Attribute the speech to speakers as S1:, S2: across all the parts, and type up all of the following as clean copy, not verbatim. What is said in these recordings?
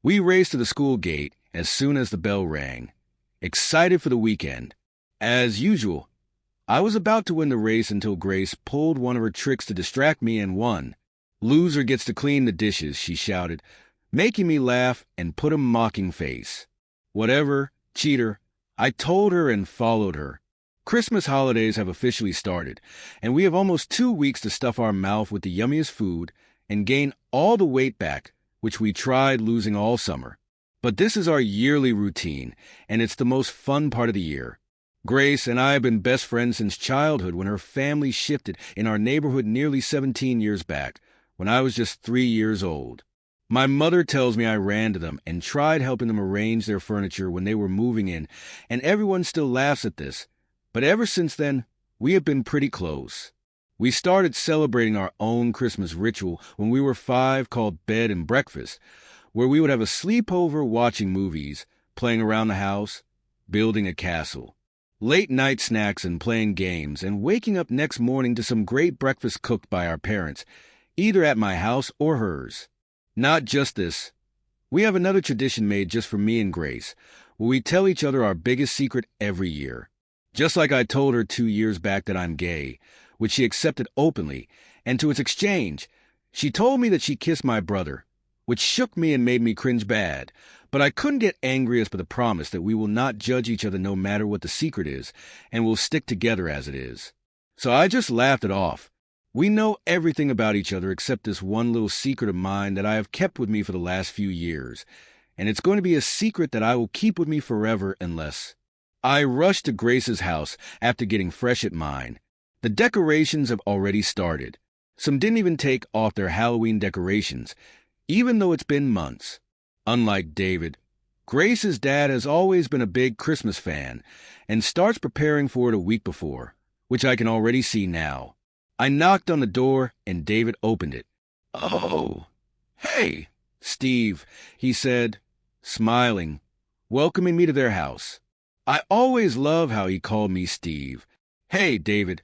S1: We raced to the school gate as soon as the bell rang, excited for the weekend. As usual, I was about to win the race until Grace pulled one of her tricks to distract me and won. "Loser gets to clean the dishes," she shouted, making me laugh and put a mocking face. "Whatever, cheater," I told her and followed her. Christmas holidays have officially started, and we have almost 2 weeks to stuff our mouth with the yummiest food and gain all the weight back, which we tried losing all summer. But this is our yearly routine, and it's the most fun part of the year. Grace and I have been best friends since childhood when her family shifted in our neighborhood nearly 17 years back, when I was just 3 years old. My mother tells me I ran to them and tried helping them arrange their furniture when they were moving in, and everyone still laughs at this. But ever since then, we have been pretty close. We started celebrating our own Christmas ritual when we were 5 called Bed and Breakfast, where we would have a sleepover watching movies, playing around the house, building a castle, late night snacks and playing games, and waking up next morning to some great breakfast cooked by our parents, either at my house or hers. Not just this. We have another tradition made just for me and Grace, where we tell each other our biggest secret every year. Just like I told her 2 years back that I'm gay, which she accepted openly, and to its exchange, she told me that she kissed my brother, which shook me and made me cringe bad, but I couldn't get angry as per the promise that we will not judge each other no matter what the secret is, and will stick together as it is. So I just laughed it off. We know everything about each other except this one little secret of mine that I have kept with me for the last few years, and it's going to be a secret that I will keep with me forever unless... I rushed to Grace's house after getting fresh at mine. The decorations have already started. Some didn't even take off their Halloween decorations, even though it's been months. Unlike David, Grace's dad has always been a big Christmas fan and starts preparing for it a week before, which I can already see now. I knocked on the door and David opened it. "Oh, hey, Steve," he said, smiling, welcoming me to their house. I always love how he called me Steve. "Hey, David,"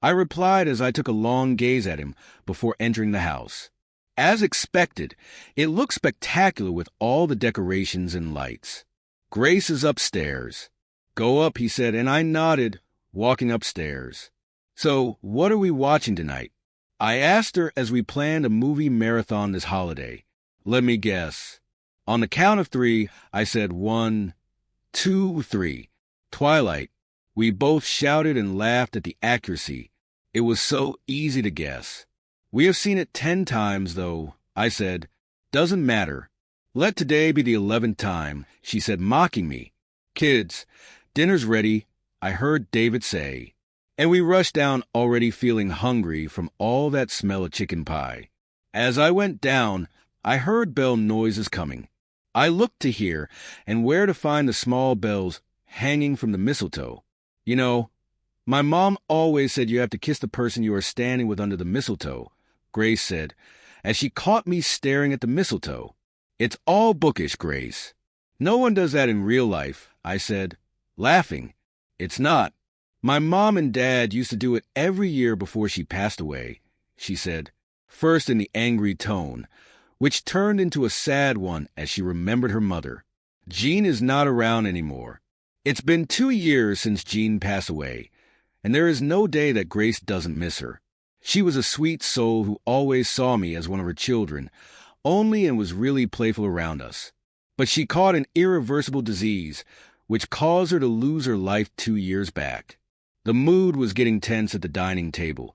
S1: I replied as I took a long gaze at him before entering the house. As expected, it looked spectacular with all the decorations and lights. "Grace is upstairs." "Go up," he said, and I nodded, walking upstairs. "So, what are we watching tonight?" I asked her as we planned a movie marathon this holiday. Let me guess. On the count of 3, I said 1, 2, 3. Twilight. We both shouted and laughed at the accuracy. It was so easy to guess. "We have seen it 10 times, though," I said. "Doesn't matter. Let today be the 11th time," she said, mocking me. "Kids, dinner's ready," I heard David say. And we rushed down already feeling hungry from all that smell of chicken pie. As I went down, I heard bell noises coming. I looked to hear and where to find the small bells hanging from the mistletoe. "You know, my mom always said you have to kiss the person you are standing with under the mistletoe," Grace said, as she caught me staring at the mistletoe. "It's all bookish, Grace. No one does that in real life," I said, laughing. "It's not. My mom and dad used to do it every year before she passed away," she said, first in the angry tone, which turned into a sad one as she remembered her mother. "Jean is not around anymore. It's been 2 years since Jean passed away, and there is no day that Grace doesn't miss her. She was a sweet soul who always saw me as one of her children, only and was really playful around us. But she caught an irreversible disease, which caused her to lose her life 2 years back." The mood was getting tense at the dining table,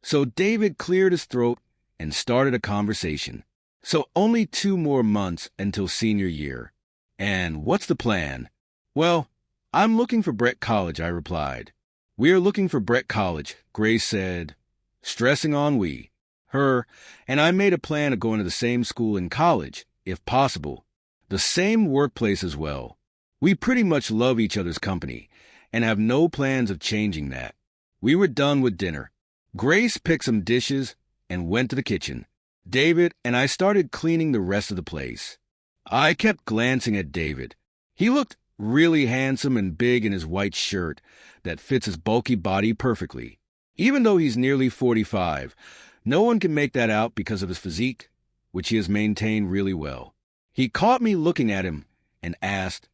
S1: so David cleared his throat and started a conversation. "So only 2 more months until senior year. And what's the plan?" "Well, I'm looking for Brett College," I replied. "We are looking for Brett College," Grace said, stressing on we. Her and I made a plan of going to the same school in college, if possible. The same workplace as well. We pretty much love each other's company and have no plans of changing that. We were done with dinner. Grace picked some dishes and went to the kitchen. David and I started cleaning the rest of the place. I kept glancing at David. He looked really handsome and big in his white shirt that fits his bulky body perfectly. Even though he's nearly 45, no one can make that out because of his physique, which he has maintained really well. He caught me looking at him and asked,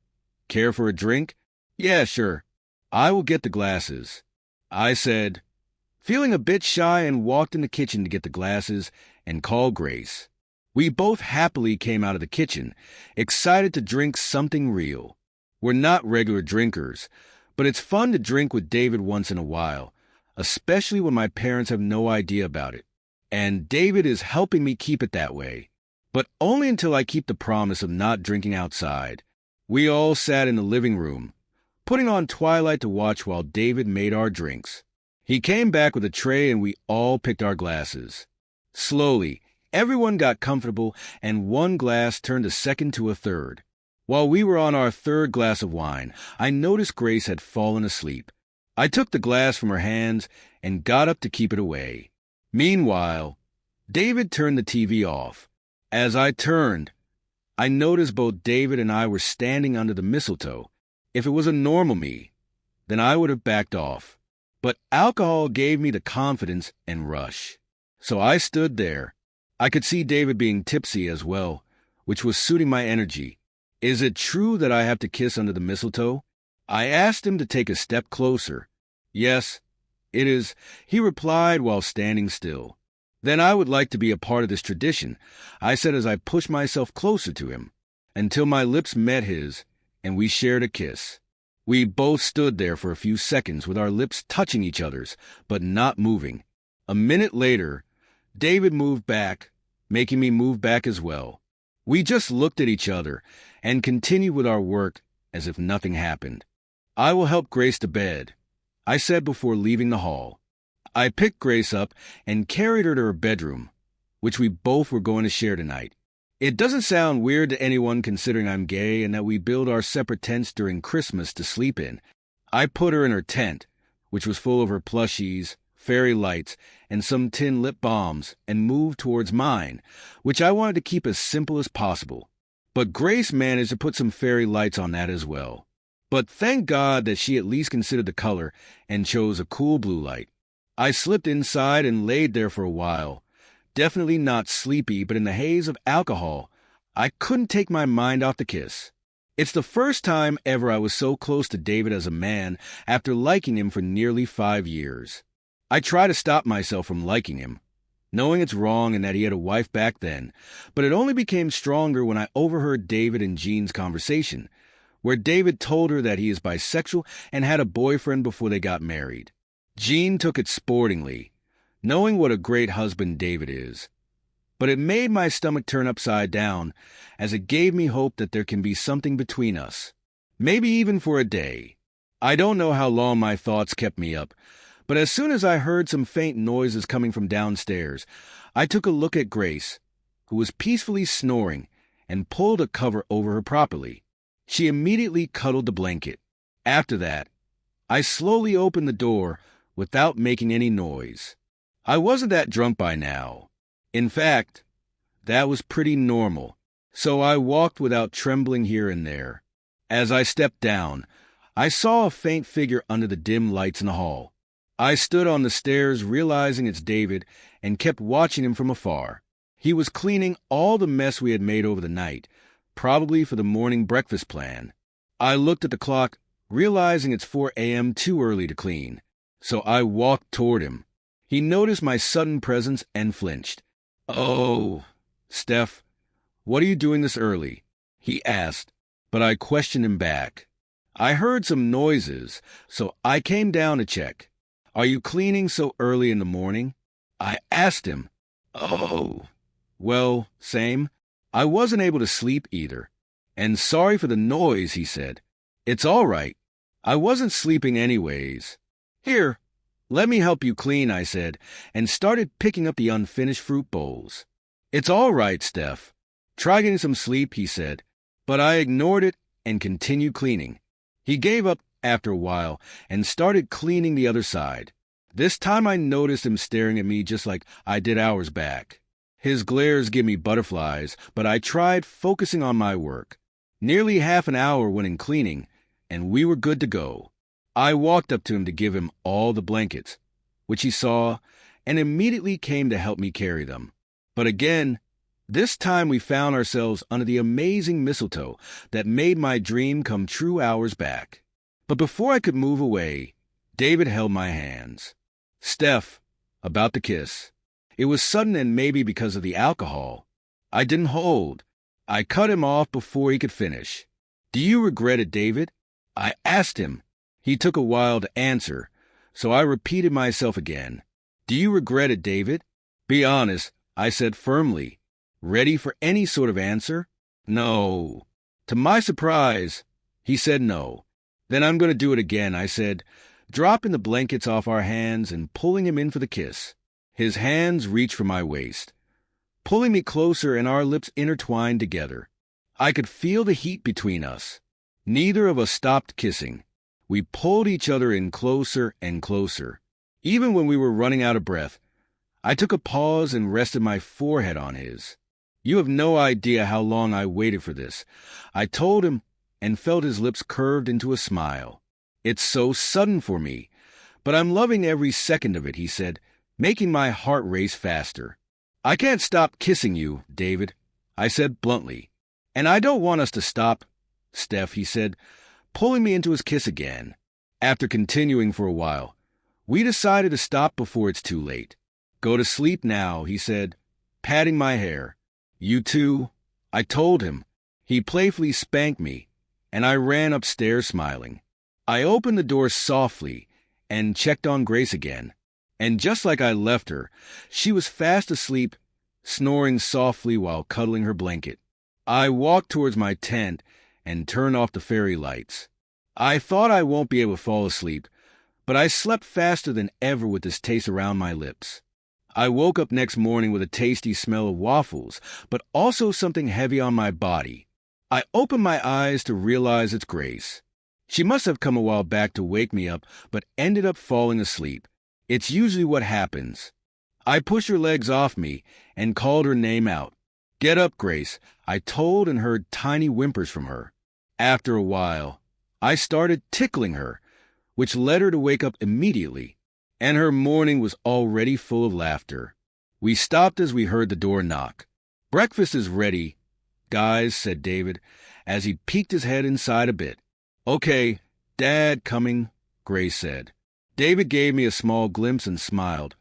S1: "Care for a drink?" "Yeah, sure. I will get the glasses," I said, feeling a bit shy, and walked in the kitchen to get the glasses and call Grace. We both happily came out of the kitchen, excited to drink something real. We're not regular drinkers, but it's fun to drink with David once in a while, especially when my parents have no idea about it. And David is helping me keep it that way, but only until I keep the promise of not drinking outside. We all sat in the living room, putting on Twilight to watch while David made our drinks. He came back with a tray and we all picked our glasses. Slowly, everyone got comfortable and one glass turned a second to a third. While we were on our third glass of wine, I noticed Grace had fallen asleep. I took the glass from her hands and got up to keep it away. Meanwhile, David turned the TV off. As I turned, I noticed both David and I were standing under the mistletoe. If it was a normal me, then I would have backed off. But alcohol gave me the confidence and rush. So I stood there. I could see David being tipsy as well, which was suiting my energy. "Is it true that I have to kiss under the mistletoe?" I asked him to take a step closer. "Yes, it is," he replied while standing still. "Then I would like to be a part of this tradition," I said as I pushed myself closer to him, until my lips met his, and we shared a kiss. We both stood there for a few seconds with our lips touching each other's, but not moving. A minute later, David moved back, making me move back as well. We just looked at each other and continued with our work as if nothing happened. "I will help Grace to bed," I said before leaving the hall. I picked Grace up and carried her to her bedroom, which we both were going to share tonight. It doesn't sound weird to anyone considering I'm gay and that we build our separate tents during Christmas to sleep in. I put her in her tent, which was full of her plushies, fairy lights, and some tin lip balms, and moved towards mine, which I wanted to keep as simple as possible. But Grace managed to put some fairy lights on that as well. But thank God that she at least considered the color and chose a cool blue light. I slipped inside and laid there for a while. Definitely not sleepy, but in the haze of alcohol, I couldn't take my mind off the kiss. It's the first time ever I was so close to David as a man after liking him for nearly 5 years. I try to stop myself from liking him, knowing it's wrong and that he had a wife back then, but it only became stronger when I overheard David and Jean's conversation, where David told her that he is bisexual and had a boyfriend before they got married. Jean took it sportingly, knowing what a great husband David is. But it made my stomach turn upside down, as it gave me hope that there can be something between us. Maybe even for a day. I don't know how long my thoughts kept me up, but as soon as I heard some faint noises coming from downstairs, I took a look at Grace, who was peacefully snoring, and pulled a cover over her properly. She immediately cuddled the blanket. After that, I slowly opened the door without making any noise. I wasn't that drunk by now. In fact, that was pretty normal, so I walked without trembling here and there. As I stepped down, I saw a faint figure under the dim lights in the hall. I stood on the stairs realizing it's David and kept watching him from afar. He was cleaning all the mess we had made over the night, probably for the morning breakfast plan. I looked at the clock, realizing it's 4 a.m. too early to clean, so I walked toward him. He noticed my sudden presence and flinched. "Oh, Steph, what are you doing this early?" he asked, but I questioned him back. I heard some noises, so I came down to check. "Are you cleaning so early in the morning?" I asked him. "Oh, well, same. I wasn't able to sleep either. And sorry for the noise," he said. "It's all right. I wasn't sleeping anyways." "Here, let me help you clean," I said, and started picking up the unfinished fruit bowls. "It's all right, Steph. Try getting some sleep," he said, but I ignored it and continued cleaning. He gave up after a while and started cleaning the other side. This time I noticed him staring at me just like I did hours back. His glares give me butterflies, but I tried focusing on my work. Nearly half an hour went in cleaning, and we were good to go. I walked up to him to give him all the blankets, which he saw, and immediately came to help me carry them. But again, This time we found ourselves under the amazing mistletoe that made my dream come true hours back. But before I could move away, David held my hands. Steph, about the kiss. It was sudden, and maybe because of the alcohol. I didn't hold. I cut him off before he could finish. Do you regret it, David? I asked him. He took a while to answer, so I repeated myself again. Do you regret it, David? Be honest, I said firmly. Ready for any sort of answer? No. To my surprise, he said no. Then I'm going to do it again, I said, dropping the blankets off our hands and pulling him in for the kiss. His hands reached for my waist, pulling me closer, and our lips intertwined together. I could feel the heat between us. Neither of us stopped kissing. We pulled each other in closer and closer. Even when we were running out of breath, I took a pause and rested my forehead on his. You have no idea how long I waited for this, I told him, and felt his lips curved into a smile. It's so sudden for me, but I'm loving every second of it, he said, making my heart race faster. I can't stop kissing you, David, I said bluntly. And I don't want us to stop, Steph, he said, pulling me into his kiss again. After continuing for a while, we decided to stop before it's too late. Go to sleep now, he said, patting my hair. You too, I told him. He playfully spanked me, and I ran upstairs smiling. I opened the door softly and checked on Grace again. And just like I left her, she was fast asleep, snoring softly while cuddling her blanket. I walked towards my tent and turned off the fairy lights. I thought I won't be able to fall asleep, but I slept faster than ever with this taste around my lips. I woke up next morning with a tasty smell of waffles, but also something heavy on my body. I opened my eyes to realize it's Grace. She must have come a while back to wake me up, but ended up falling asleep. It's usually what happens. I pushed her legs off me and called her name out. Get up, Grace, I told, and heard tiny whimpers from her. After a while, I started tickling her, which led her to wake up immediately, and her morning was already full of laughter. We stopped as we heard the door knock. Breakfast is ready, guys, said David, as he peeked his head inside a bit. Okay, Dad coming, Grace said. David gave me a small glimpse and smiled,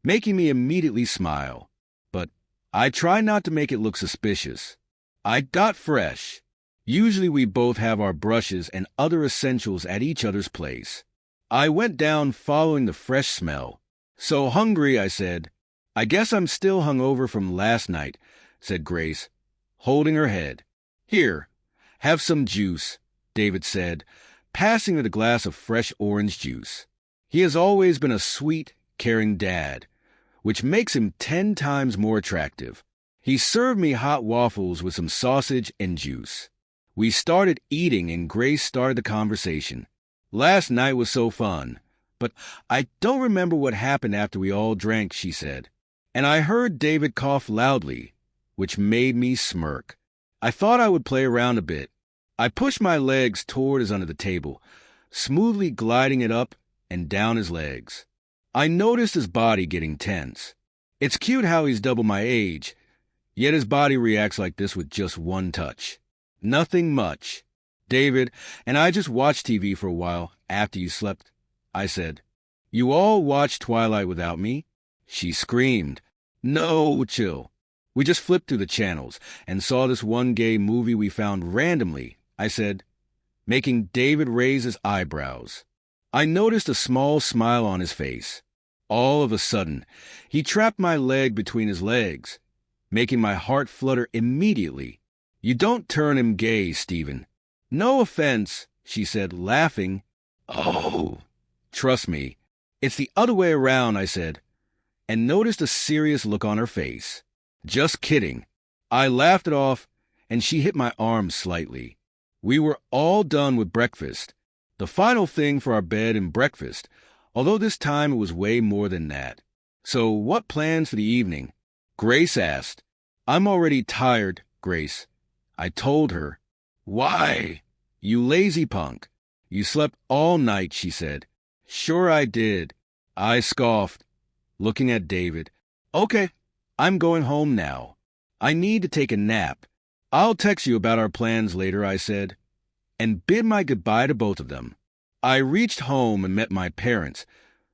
S1: making me immediately smile. But I tried not to make it look suspicious. I got fresh. Usually we both have our brushes and other essentials at each other's place. I went down following the fresh smell. So hungry, I said. I guess I'm still hungover from last night, said Grace, holding her head. Here, have some juice, David said, passing her the glass of fresh orange juice. He has always been a sweet, caring dad, which makes him 10 times more attractive. He served me hot waffles with some sausage and juice. We started eating, and Grace started the conversation. Last night was so fun, but I don't remember what happened after we all drank, she said. And I heard David cough loudly, which made me smirk. I thought I would play around a bit. I pushed my legs toward his under the table, smoothly gliding it up and down his legs. I noticed his body getting tense. It's cute how he's double my age, yet his body reacts like this with just one touch. Nothing much. David and I just watched TV for a while after you slept, I said. You all watched Twilight without me? She screamed. No, chill. We just flipped through the channels and saw this one gay movie we found randomly, I said, making David raise his eyebrows. I noticed a small smile on his face. All of a sudden, he trapped my leg between his legs, making my heart flutter immediately. You don't turn him gay, Stephen. No offense, she said, laughing. Oh, trust me, it's the other way around, I said, and noticed a serious look on her face. Just kidding. I laughed it off, and she hit my arm slightly. We were all done with breakfast, the final thing for our bed and breakfast, although this time it was way more than that. So what plans for the evening? Grace asked. I'm already tired, Grace. I told her. Why? You lazy punk. You slept all night, she said. Sure I did. I scoffed, looking at David. Okay, I'm going home now. I need to take a nap. I'll text you about our plans later, I said, and bid my goodbye to both of them. I reached home and met my parents,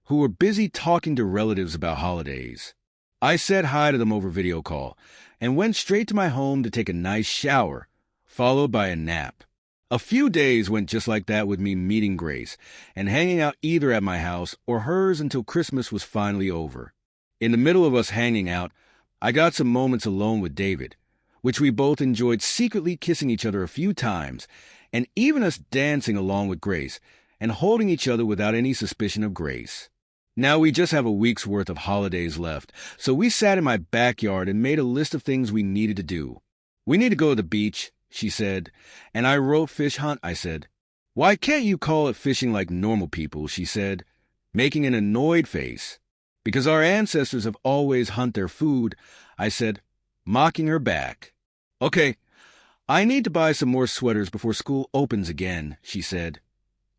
S1: who were busy talking to relatives about holidays. I said hi to them over video call and went straight to my home to take a nice shower, followed by a nap. A few days went just like that with me meeting Grace and hanging out either at my house or hers until Christmas was finally over. In the middle of us hanging out, I got some moments alone with David, which we both enjoyed, secretly kissing each other a few times, and even us dancing along with Grace and holding each other without any suspicion of Grace. Now we just have a week's worth of holidays left, so we sat in my backyard and made a list of things we needed to do. We need to go to the beach, she said, and I wrote fish hunt, I said. Why can't you call it fishing like normal people, she said, making an annoyed face. Because our ancestors have always hunt their food, I said, mocking her back. Okay, I need to buy some more sweaters before school opens again, she said.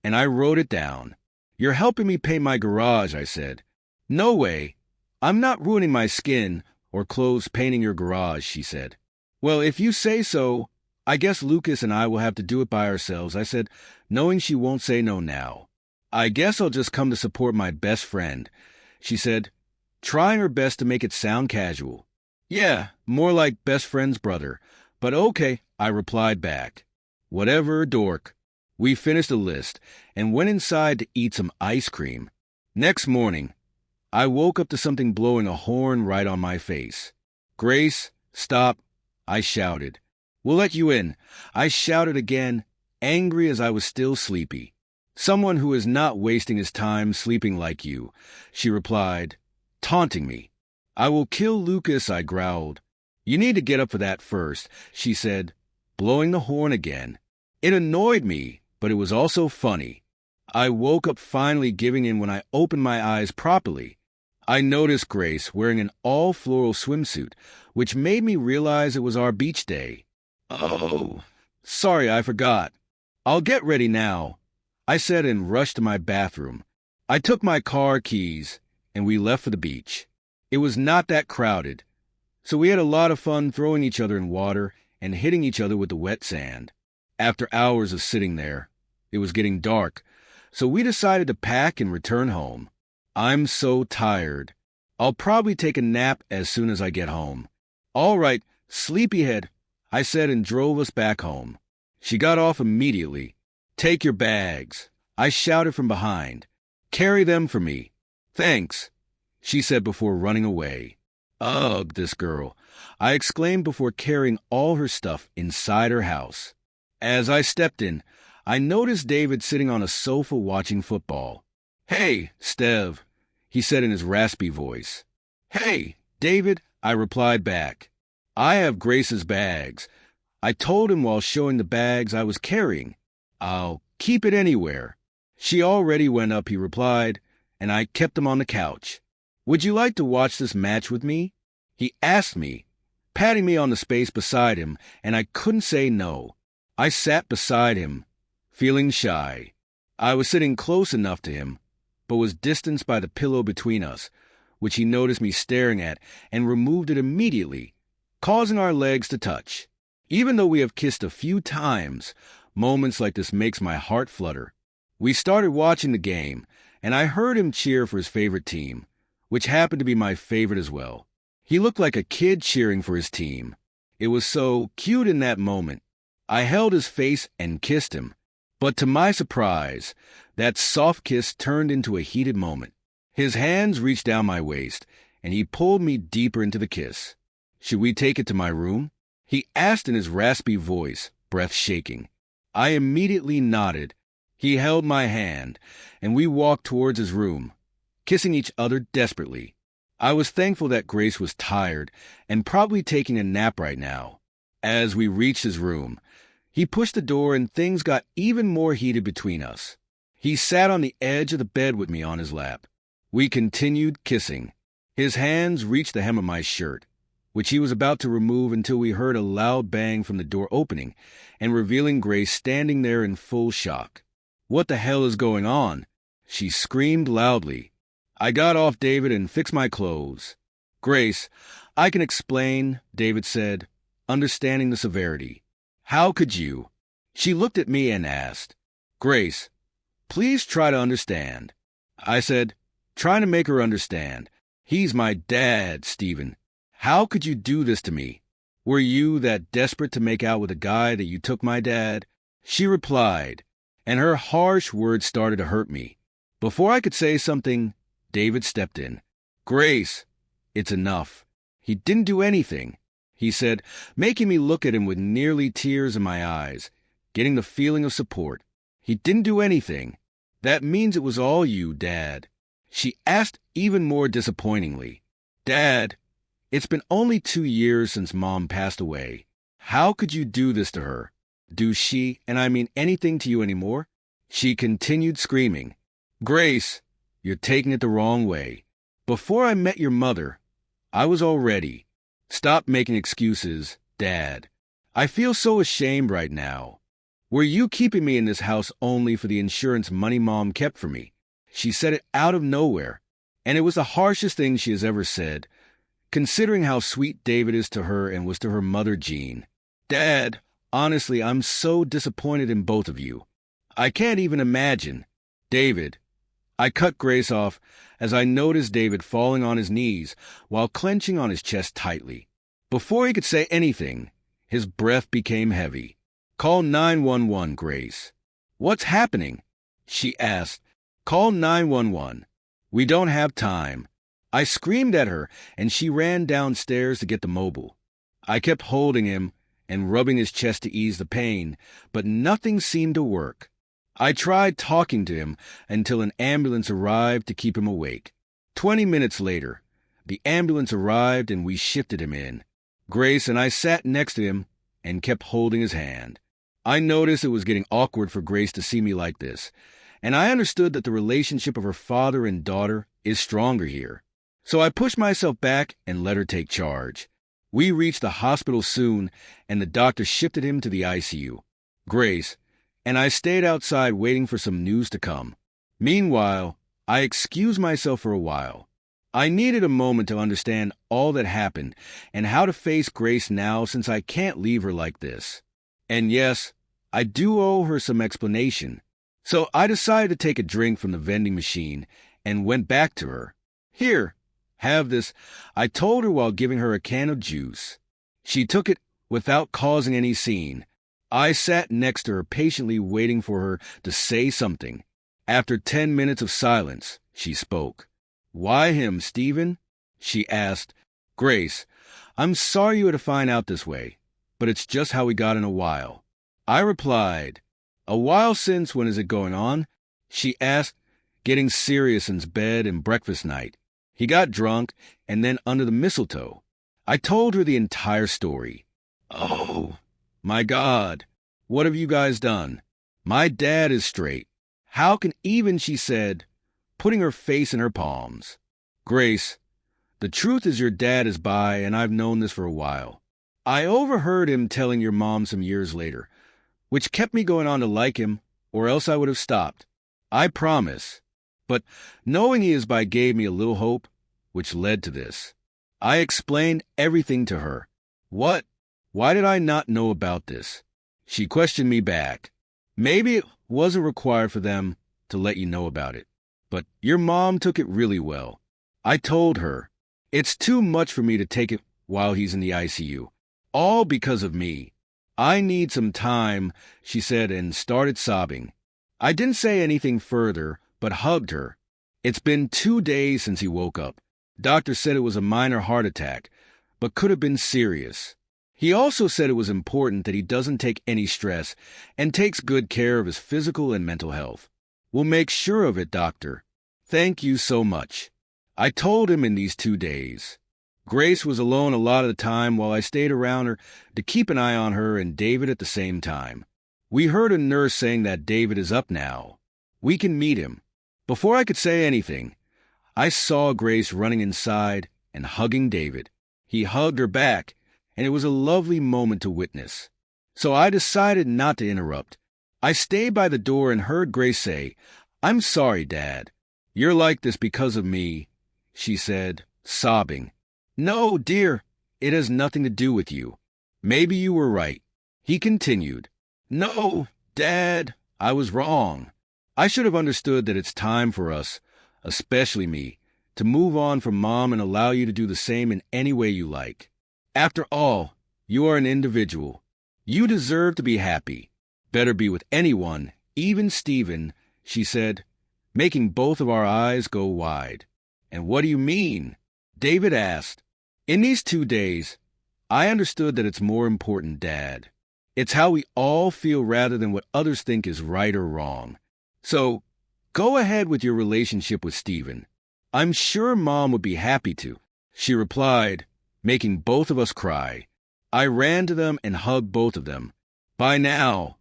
S1: And I wrote it down. You're helping me paint my garage, I said. No way. I'm not ruining my skin or clothes painting your garage, she said. Well, if you say so, I guess Lucas and I will have to do it by ourselves, I said, knowing she won't say no now. I guess I'll just come to support my best friend, she said, trying her best to make it sound casual. Yeah, more like best friend's brother, but okay, I replied back. Whatever, dork. We finished the list and went inside to eat some ice cream. Next morning, I woke up to something blowing a horn right on my face. Grace, stop, I shouted. We'll let you in, I shouted again, angry as I was still sleepy. Someone who is not wasting his time sleeping like you, she replied, taunting me. I will kill Lucas, I growled. You need to get up for that first, she said, blowing the horn again. It annoyed me, but it was also funny. I woke up finally giving in when I opened my eyes properly. I noticed Grace wearing an all-floral swimsuit, which made me realize it was our beach day. Oh, sorry, I forgot. I'll get ready now, I said and rushed to my bathroom. I took my car keys, and we left for the beach. It was not that crowded, so we had a lot of fun throwing each other in water and hitting each other with the wet sand. After hours of sitting there, it was getting dark, so we decided to pack and return home. I'm so tired. I'll probably take a nap as soon as I get home. All right, sleepyhead, I said and drove us back home. She got off immediately. Take your bags, I shouted from behind. Carry them for me. Thanks, she said before running away. Ugh, this girl, I exclaimed before carrying all her stuff inside her house. As I stepped in, I noticed David sitting on a sofa watching football. Hey, Stev, he said in his raspy voice. Hey, David, I replied back. I have Grace's bags. I told him while showing the bags I was carrying. I'll keep it anywhere. She already went up, he replied, and I kept them on the couch. Would you like to watch this match with me? He asked me, patting me on the space beside him, and I couldn't say no. I sat beside him, feeling shy. I was sitting close enough to him, but was distanced by the pillow between us, which he noticed me staring at and removed it immediately, causing our legs to touch. Even though we have kissed a few times, moments like this makes my heart flutter. We started watching the game, and I heard him cheer for his favorite team, which happened to be my favorite as well. He looked like a kid cheering for his team. It was so cute in that moment. I held his face and kissed him, but to my surprise, that soft kiss turned into a heated moment. His hands reached down my waist, and he pulled me deeper into the kiss. Should we take it to my room? He asked in his raspy voice, breath shaking. I immediately nodded. He held my hand, and we walked towards his room, kissing each other desperately. I was thankful that Grace was tired and probably taking a nap right now. As we reached his room, he pushed the door and things got even more heated between us. He sat on the edge of the bed with me on his lap. We continued kissing. His hands reached the hem of my shirt, which he was about to remove until we heard a loud bang from the door opening and revealing Grace standing there in full shock. What the hell is going on? She screamed loudly. I got off David and fixed my clothes. Grace, I can explain, David said, understanding the severity. How could you? She looked at me and asked, Grace, please try to understand. I said, trying to make her understand. He's my dad, Stephen. How could you do this to me? Were you that desperate to make out with a guy that you took my dad? She replied, and her harsh words started to hurt me. Before I could say something, David stepped in. Grace, it's enough. He didn't do anything, he said, making me look at him with nearly tears in my eyes, getting the feeling of support. He didn't do anything. That means it was all you, Dad. She asked even more disappointingly. Dad, it's been only 2 years since Mom passed away. How could you do this to her? Do she, and I mean anything to you anymore? She continued screaming. Grace, you're taking it the wrong way. Before I met your mother, I was all ready. Stop making excuses, Dad. I feel so ashamed right now. Were you keeping me in this house only for the insurance money Mom kept for me? She said it out of nowhere, and it was the harshest thing she has ever said, considering how sweet David is to her and was to her mother, Jean. Dad, honestly, I'm so disappointed in both of you. I can't even imagine. David. I cut Grace off as I noticed David falling on his knees while clenching on his chest tightly. Before he could say anything, his breath became heavy. Call 911, Grace. What's happening? She asked. Call 911. We don't have time. I screamed at her, and she ran downstairs to get the mobile. I kept holding him and rubbing his chest to ease the pain, but nothing seemed to work. I tried talking to him until an ambulance arrived to keep him awake. 20 minutes later, the ambulance arrived and we shifted him in. Grace and I sat next to him and kept holding his hand. I noticed it was getting awkward for Grace to see me like this, and I understood that the relationship of her father and daughter is stronger here. So I pushed myself back and let her take charge. We reached the hospital soon, and the doctor shifted him to the ICU. Grace and I stayed outside waiting for some news to come. Meanwhile, I excused myself for a while. I needed a moment to understand all that happened and how to face Grace now since I can't leave her like this. And yes, I do owe her some explanation. So I decided to take a drink from the vending machine and went back to her. Here, have this, I told her while giving her a can of juice. She took it without causing any scene. I sat next to her patiently waiting for her to say something. After 10 minutes of silence, she spoke. Why him, Stephen? She asked. Grace, I'm sorry you had to find out this way, but it's just how we got in a while. I replied. A while since, when is it going on? She asked, getting serious since bed and breakfast night. He got drunk, and then under the mistletoe. I told her the entire story. Oh, my God, what have you guys done? My dad is straight. How can even, she said, putting her face in her palms. Grace, the truth is your dad is bi, and I've known this for a while. I overheard him telling your mom some years later, which kept me going on to like him, or else I would have stopped. I promise. But knowing he is bi gave me a little hope, which led to this. I explained everything to her. What? Why did I not know about this? She questioned me back. Maybe it wasn't required for them to let you know about it, but your mom took it really well. I told her, it's too much for me to take it while he's in the ICU, all because of me. I need some time, she said, and started sobbing. I didn't say anything further, but hugged her. It's been 2 days since he woke up. Doctor said it was a minor heart attack, but could have been serious. He also said it was important that he doesn't take any stress and takes good care of his physical and mental health. We'll make sure of it, doctor. Thank you so much. I told him in these 2 days. Grace was alone a lot of the time while I stayed around her to keep an eye on her and David at the same time. We heard a nurse saying that David is up now. We can meet him. Before I could say anything, I saw Grace running inside and hugging David. He hugged her back, and it was a lovely moment to witness. So I decided not to interrupt. I stayed by the door and heard Grace say, I'm sorry, Dad. You're like this because of me, she said, sobbing. No, dear, it has nothing to do with you. Maybe you were right. He continued. No, Dad, I was wrong. I should have understood that it's time for us, especially me, to move on from Mom and allow you to do the same in any way you like. After all, you are an individual. You deserve to be happy. Better be with anyone, even Stephen, she said, making both of our eyes go wide. And what do you mean? David asked. In these 2 days, I understood that it's more important, Dad. It's how we all feel rather than what others think is right or wrong. So, go ahead with your relationship with Stephen. I'm sure Mom would be happy to, she replied, making both of us cry. I ran to them and hugged both of them. By now,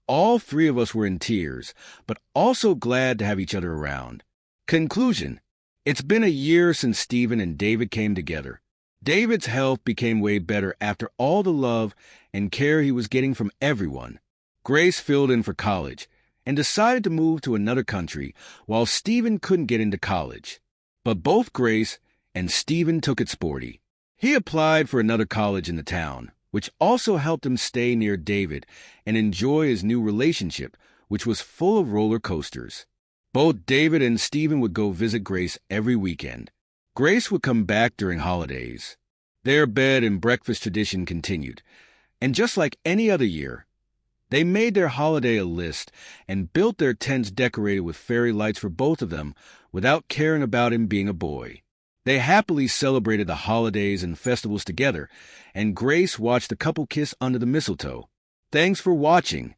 S1: all 3 of us were in tears, but also glad to have each other around. Conclusion. It's been a year since Stephen and David came together. David's health became way better after all the love and care he was getting from everyone. Grace filled in for college and decided to move to another country while Stephen couldn't get into college. But both Grace and Stephen took it sporty. He applied for another college in the town, which also helped him stay near David and enjoy his new relationship, which was full of roller coasters. Both David and Stephen would go visit Grace every weekend. Grace would come back during holidays. Their bed and breakfast tradition continued, and just like any other year, they made their holiday a list and built their tents decorated with fairy lights for both of them without caring about him being a boy. They happily celebrated the holidays and festivals together, and Grace watched the couple kiss under the mistletoe. Thanks for watching.